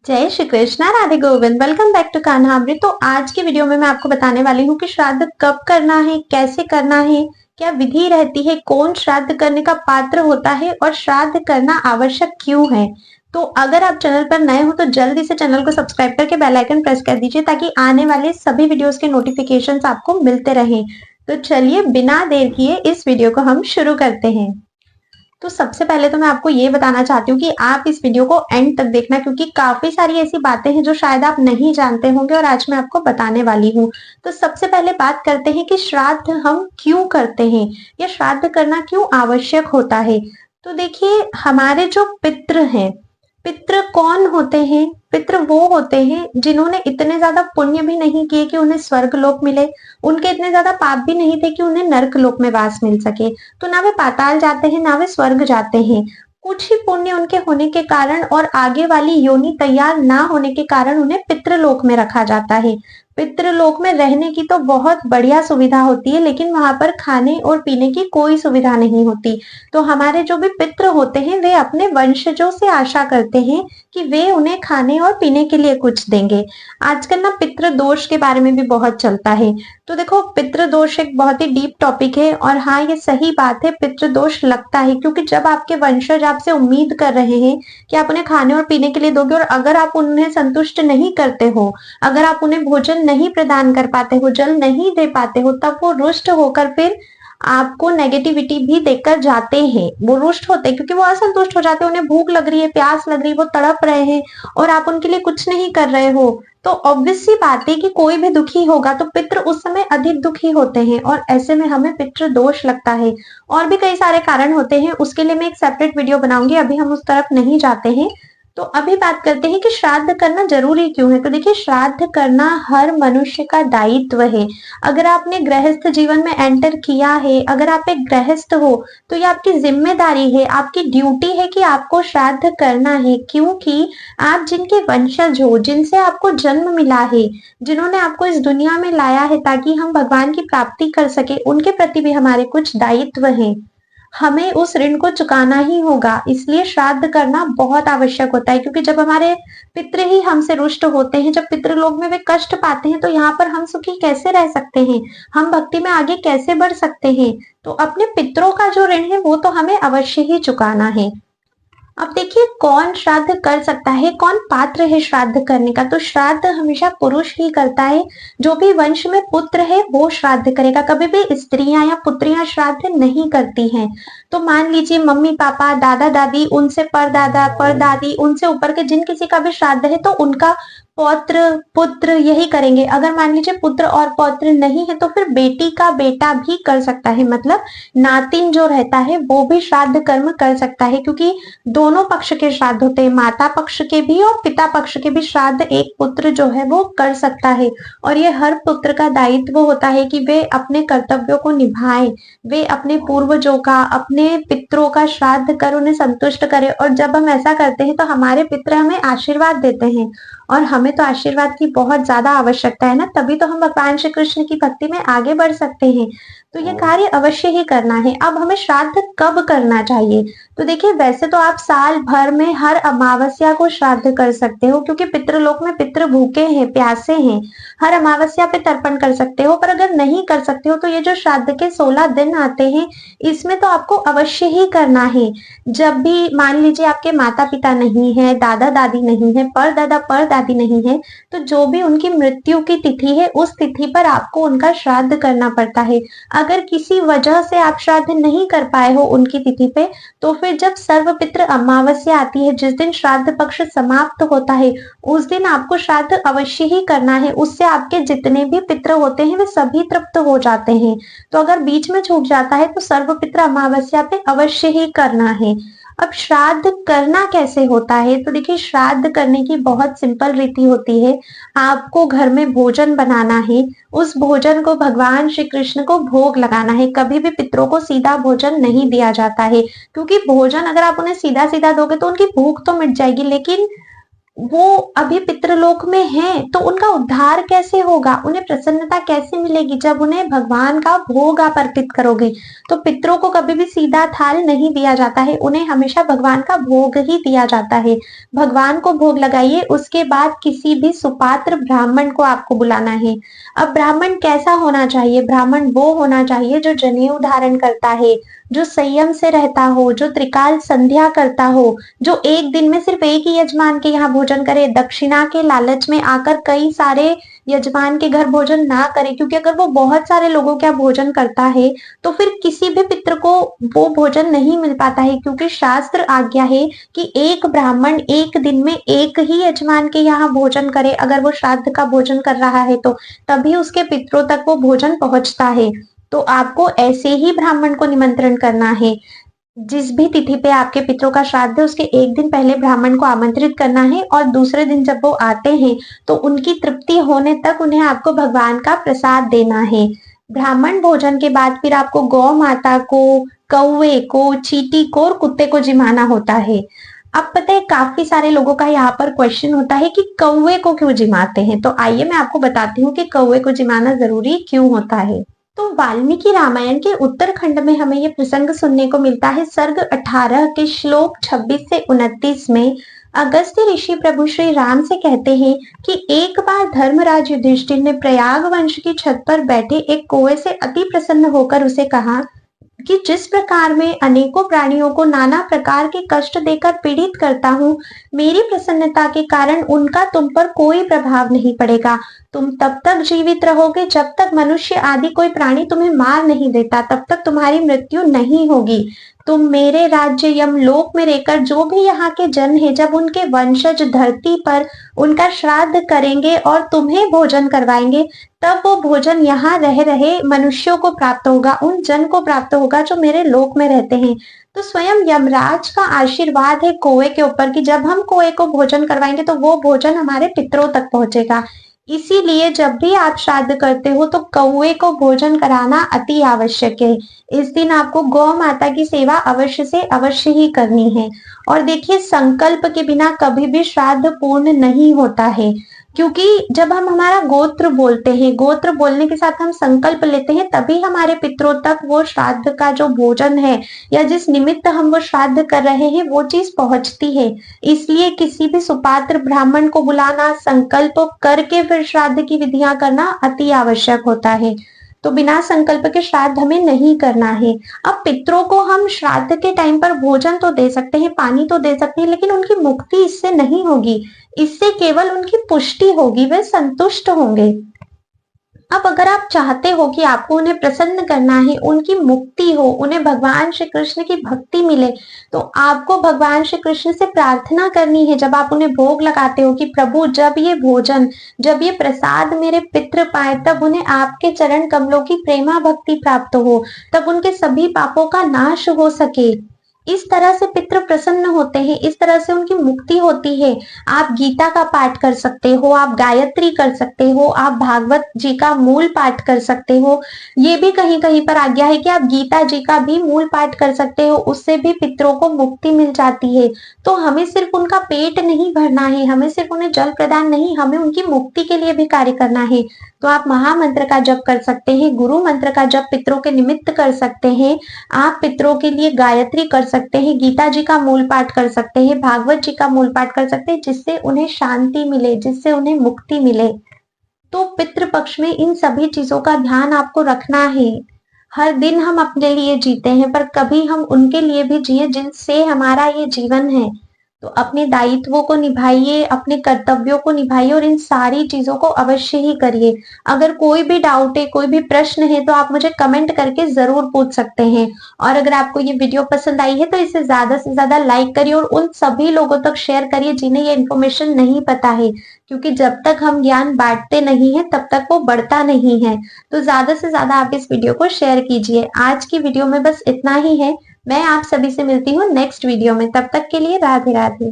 जय Shri Krishna, Radhe Govind. Welcome back to Kanhamrit. तो आज की वीडियो में मैं आपको बताने वाली हूँ कि श्राद्ध कब करना है, कैसे करना है, क्या विधि रहती है, कौन श्राद्ध करने का पात्र होता है और श्राद्ध करना आवश्यक क्यों है। तो अगर आप चैनल पर नए हो तो जल्दी से चैनल को सब्सक्राइब करके बेल आइकन प्रेस कर दीजिए ताकि आने वाले सभी वीडियोस के नोटिफिकेशंस आपको मिलते रहें। तो चलिए बिना देर किए इस वीडियो को हम शुरू करते हैं। तो सबसे पहले तो मैं आपको ये बताना चाहती हूँ कि आप इस वीडियो को एंड तक देखना, क्योंकि काफी सारी ऐसी बातें हैं जो शायद आप नहीं जानते होंगे और आज मैं आपको बताने वाली हूँ। तो सबसे पहले बात करते हैं कि श्राद्ध हम क्यों करते हैं या श्राद्ध करना क्यों आवश्यक होता है। तो देखिए, हमारे जो पितृ हैं, पितृ कौन होते हैं? पितृ वो होते हैं जिन्होंने इतने ज्यादा पुण्य भी नहीं किए कि उन्हें स्वर्ग लोक मिले, उनके इतने ज्यादा पाप भी नहीं थे कि उन्हें नरक लोक में वास मिल सके। तो ना वे पाताल जाते हैं ना वे स्वर्ग जाते हैं। कुछ ही पुण्य उनके होने के कारण और आगे वाली योनि तैयार ना होने के कारण उन्हें पितृलोक में रखा जाता है। पितृलोक में रहने की तो बहुत बढ़िया सुविधा होती है, लेकिन वहां पर खाने और पीने की कोई सुविधा नहीं होती। तो हमारे जो भी पितृ होते हैं वे अपने वंशजों से आशा करते हैं कि वे उन्हें खाने और पीने के लिए कुछ देंगे। आजकल ना पितृ दोष के बारे में भी बहुत चलता है। तो देखो, पितृ दोष एक बहुत ही डीप टॉपिक है और हाँ, ये सही बात है, पितृ दोष लगता है, क्योंकि जब आपके वंशज आपसे उम्मीद कर रहे हैं कि आप उन्हें खाने और पीने के लिए दोगे और अगर आप उन्हें संतुष्ट नहीं करते हो, अगर आप उन्हें भोजन नहीं प्रदान कर पाते हो, जल नहीं दे पाते हो, तब वो रुष्ट होकर फिर आपको नेगेटिविटी भी देकर जाते हैं। वो रुष्ट होते हैं क्योंकि वो असंतुष्ट हो जाते हैं, उन्हें भूख लग रही है, प्यास लग रही है, वो तड़प रहे हैं और आप उनके लिए कुछ नहीं कर रहे हो। तो ऑब्वियस सी बात है कि कोई भी दुखी होगा तो पितृ उस समय अधिक दुखी होते हैं और ऐसे में हमें पितृ दोष लगता है। और भी कई सारे कारण होते हैं, उसके लिए मैं एक सेपरेट वीडियो बनाऊंगी, अभी हम उस तरफ नहीं जाते हैं। तो अभी बात करते हैं कि श्राद्ध करना जरूरी क्यों है। तो देखिए, श्राद्ध करना हर मनुष्य का दायित्व है। अगर आपने गृहस्थ जीवन में एंटर किया है, अगर आप एक गृहस्थ हो, तो ये आपकी जिम्मेदारी है, आपकी ड्यूटी है कि आपको श्राद्ध करना है, क्योंकि आप जिनके वंशज हो, जिनसे आपको जन्म मिला है, जिन्होंने आपको इस दुनिया में लाया है ताकि हम भगवान की प्राप्ति कर सके, उनके प्रति भी हमारे कुछ दायित्व है। हमें उस ऋण को चुकाना ही होगा, इसलिए श्राद्ध करना बहुत आवश्यक होता है। क्योंकि जब हमारे पितृ ही हमसे रुष्ट होते हैं, जब पितृलोक में वे कष्ट पाते हैं, तो यहाँ पर हम सुखी कैसे रह सकते हैं, हम भक्ति में आगे कैसे बढ़ सकते हैं। तो अपने पितरों का जो ऋण है वो तो हमें अवश्य ही चुकाना है। अब देखिए, कौन श्राद्ध कर सकता है, कौन पात्र है श्राद्ध करने का। तो श्राद्ध हमेशा पुरुष ही करता है। जो भी वंश में पुत्र है वो श्राद्ध करेगा, कभी भी स्त्रियां या पुत्रियां श्राद्ध नहीं करती हैं। तो मान लीजिए मम्मी पापा, दादा दादी, उनसे परदादा परदादी, उनसे ऊपर के जिन किसी का भी श्राद्ध है तो उनका पौत्र पुत्र यही करेंगे। अगर मान लीजिए पुत्र और पौत्र नहीं है तो फिर बेटी का बेटा भी कर सकता है, मतलब नातिन जो रहता है वो भी श्राद्ध कर्म कर सकता है, क्योंकि दोनों पक्ष के श्राद्ध होते हैं, माता पक्ष के भी और पिता पक्ष के भी श्राद्ध एक पुत्र जो है वो कर सकता है। और ये हर पुत्र का दायित्व होता है कि वे अपने कर्तव्यों को निभाएं, वे अपने पूर्वजों का, अपने पितरों का श्राद्ध कर उन्हें संतुष्ट करें। और जब हम ऐसा करते हैं तो हमारे पितर हमें आशीर्वाद देते हैं और हमें तो आशीर्वाद की बहुत ज्यादा आवश्यकता है ना, तभी तो हम भगवान श्री कृष्ण की भक्ति में आगे बढ़ सकते हैं। तो ये कार्य अवश्य ही करना है। अब हमें श्राद्ध कब करना चाहिए? तो देखिए, वैसे तो आप साल भर में हर अमावस्या को श्राद्ध कर सकते हो, क्योंकि पितृलोक में पितृ भूखे हैं, प्यासे हैं, हर अमावस्या पे तर्पण कर सकते हो। पर अगर नहीं कर सकते हो तो ये जो श्राद्ध के 16 दिन आते हैं इसमें तो आपको अवश्य ही करना है। जब भी मान लीजिए आपके माता पिता नहीं है, दादा दादी नहीं है, परदादा परदादी नहीं है, तो जो भी उनकी मृत्यु की तिथि है उस तिथि पर आपको उनका श्राद्ध करना पड़ता है। अगर किसी वजह से आप श्राद्ध नहीं कर पाए हो उनकी तिथि पे, तो फिर जब सर्वपितृ अमावस्या आती है, जिस दिन श्राद्ध पक्ष समाप्त होता है, उस दिन आपको श्राद्ध अवश्य ही करना है। उससे आपके जितने भी पितृ होते हैं वे सभी तृप्त हो जाते हैं। तो अगर बीच में छूट जाता है तो सर्वपितृ अमावस्या पे अवश्य ही करना है। अब श्राद्ध करना कैसे होता है? तो देखिए, श्राद्ध करने की बहुत सिंपल रीति होती है। आपको घर में भोजन बनाना है, उस भोजन को भगवान श्री कृष्ण को भोग लगाना है। कभी भी पितरों को सीधा भोजन नहीं दिया जाता है, क्योंकि भोजन अगर आप उन्हें सीधा सीधा दोगे तो उनकी भूख तो मिट जाएगी, लेकिन वो अभी पितृलोक में हैं, तो उनका उद्धार कैसे होगा, उन्हें प्रसन्नता कैसे मिलेगी जब उन्हें भगवान का भोग आप अर्पित करोगे। तो पितरों को कभी भी सीधा थाल नहीं दिया जाता है, उन्हें हमेशा भगवान का भोग ही दिया जाता है। भगवान को भोग लगाइए, उसके बाद किसी भी सुपात्र ब्राह्मण को आपको बुलाना है। अब ब्राह्मण कैसा होना चाहिए? ब्राह्मण वो होना चाहिए जो जनेऊ धारण करता है, जो संयम से रहता हो, जो त्रिकाल संध्या करता हो, जो एक दिन में सिर्फ एक ही यजमान के यहाँ भोजन करे, दक्षिणा के लालच में आकर कई सारे यजमान के घर भोजन ना करे, क्योंकि अगर वो बहुत सारे लोगों का भोजन करता है तो फिर किसी भी पितृ को वो भोजन नहीं मिल पाता है, क्योंकि शास्त्र आज्ञा है कि एक ब्राह्मण एक दिन में एक ही यजमान के यहाँ भोजन करे। अगर वो श्राद्ध का भोजन कर रहा है तो तभी उसके पितरों तक वो भोजन पहुंचता है। तो आपको ऐसे ही ब्राह्मण को निमंत्रण करना है। जिस भी तिथि पे आपके पितरों का श्राद्ध है उसके एक दिन पहले ब्राह्मण को आमंत्रित करना है, और दूसरे दिन जब वो आते हैं तो उनकी तृप्ति होने तक उन्हें आपको भगवान का प्रसाद देना है। ब्राह्मण भोजन के बाद फिर आपको गौ माता को, कौवे को, चींटी को और कुत्ते को जिमाना होता है। अब पता है काफी सारे लोगों का यहाँ पर क्वेश्चन होता है कि कौवे को क्यों जिमाते हैं, तो आइए मैं आपको बताती हूँ कि कौवे को जिमाना जरूरी क्यों होता है। तो वाल्मीकि रामायण के उत्तरखंड में हमें ये प्रसंग सुनने को मिलता है। सर्ग 18 के श्लोक 26 से 29 में अगस्त्य ऋषि प्रभु श्री राम से कहते हैं कि एक बार धर्मराज युधिष्ठिर ने प्रयाग वंश की छत पर बैठे एक कौवे से अति प्रसन्न होकर उसे कहा कि जिस प्रकार मैं अनेकों प्राणियों को नाना प्रकार के कष्ट देकर पीड़ित करता हूँ, मेरी प्रसन्नता के कारण उनका तुम पर कोई प्रभाव नहीं पड़ेगा। तुम तब तक जीवित रहोगे जब तक मनुष्य आदि कोई प्राणी तुम्हें मार नहीं देता, तब तक तुम्हारी मृत्यु नहीं होगी। तुम मेरे राज्य यमलोक में रहकर जो भी यहाँ के जन है, जब उनके वंशज धरती पर उनका श्राद्ध करेंगे और तुम्हें भोजन करवाएंगे, तब वो भोजन यहाँ रह रहे मनुष्यों को प्राप्त होगा, उन जन को प्राप्त होगा जो मेरे लोक में रहते हैं। तो स्वयं यमराज का आशीर्वाद है कौवे के ऊपर कि जब हम कौवे को भोजन करवाएंगे तो वो भोजन हमारे पितरों तक पहुंचेगा। इसीलिए जब भी आप श्राद्ध करते हो तो कौवे को भोजन कराना अति आवश्यक है। इस दिन आपको गौ माता की सेवा अवश्य से अवश्य ही करनी है। और देखिए, संकल्प के बिना कभी भी श्राद्ध पूर्ण नहीं होता है, क्योंकि जब हम हमारा गोत्र बोलते हैं, गोत्र बोलने के साथ हम संकल्प लेते हैं, तभी हमारे पितरों तक वो श्राद्ध का जो भोजन है या जिस निमित्त हम वो श्राद्ध कर रहे हैं वो चीज पहुंचती है। इसलिए किसी भी सुपात्र ब्राह्मण को बुलाना, संकल्प करके फिर श्राद्ध की विधियां करना अति आवश्यक होता है। तो बिना संकल्प के श्राद्ध हमें नहीं करना है। अब पितरों को हम श्राद्ध के टाइम पर भोजन तो दे सकते हैं, पानी तो दे सकते हैं, लेकिन उनकी मुक्ति इससे नहीं होगी। इससे केवल उनकी पुष्टि होगी, वे संतुष्ट होंगे। अब अगर आप चाहते हो कि आपको उन्हें प्रसन्न करना है, उनकी मुक्ति हो, उन्हें भगवान श्री कृष्ण की भक्ति मिले, तो आपको भगवान श्री कृष्ण से प्रार्थना करनी है जब आप उन्हें भोग लगाते हो कि प्रभु जब ये भोजन, जब ये प्रसाद मेरे पितृ पाए, तब उन्हें आपके चरण कमलों की प्रेमा भक्ति प्राप्त हो, तब उनके सभी पापों का नाश हो सके। इस तरह से पितृ प्रसन्न होते हैं, इस तरह से उनकी मुक्ति होती है। आप गीता का पाठ कर सकते हो, आप गायत्री कर सकते हो, आप भागवत जी का मूल पाठ कर सकते हो। ये भी कहीं कहीं पर आज्ञा है कि आप गीता जी का भी मूल पाठ कर सकते हो, उससे भी पितरों को मुक्ति मिल जाती है। तो हमें सिर्फ उनका पेट नहीं भरना है, हमें सिर्फ उन्हें जल प्रदान नहीं, हमें उनकी मुक्ति के लिए भी कार्य करना है। तो आप महामंत्र का जप कर सकते हैं, गुरु मंत्र का जप पितरों के निमित्त कर सकते हैं, आप पितरों के लिए गायत्री कर सकते हैं, गीता जी का मूल पाठ कर सकते हैं, भागवत जी का मूल पाठ कर सकते हैं, जिससे उन्हें शांति मिले, जिससे उन्हें मुक्ति मिले। तो पितृ पक्ष में इन सभी चीजों का ध्यान आपको रखना है। हर दिन हम अपने लिए जीते हैं, पर कभी हम उनके लिए भी जिए जिनसे हमारा ये जीवन है। तो अपने दायित्वों को निभाइए, अपने कर्तव्यों को निभाइए और इन सारी चीजों को अवश्य ही करिए। अगर कोई भी डाउट है, कोई भी प्रश्न है, तो आप मुझे कमेंट करके जरूर पूछ सकते हैं। और अगर आपको ये वीडियो पसंद आई है तो इसे ज्यादा से ज्यादा लाइक करिए और उन सभी लोगों तक शेयर करिए जिन्हें ये इन्फॉर्मेशन नहीं पता है, क्योंकि जब तक हम ज्ञान बांटते नहीं है तब तक वो बढ़ता नहीं है। तो ज्यादा से ज्यादा आप इस वीडियो को शेयर कीजिए। आज की वीडियो में बस इतना ही है। मैं आप सभी से मिलती हूँ नेक्स्ट वीडियो में। तब तक के लिए राधे राधे।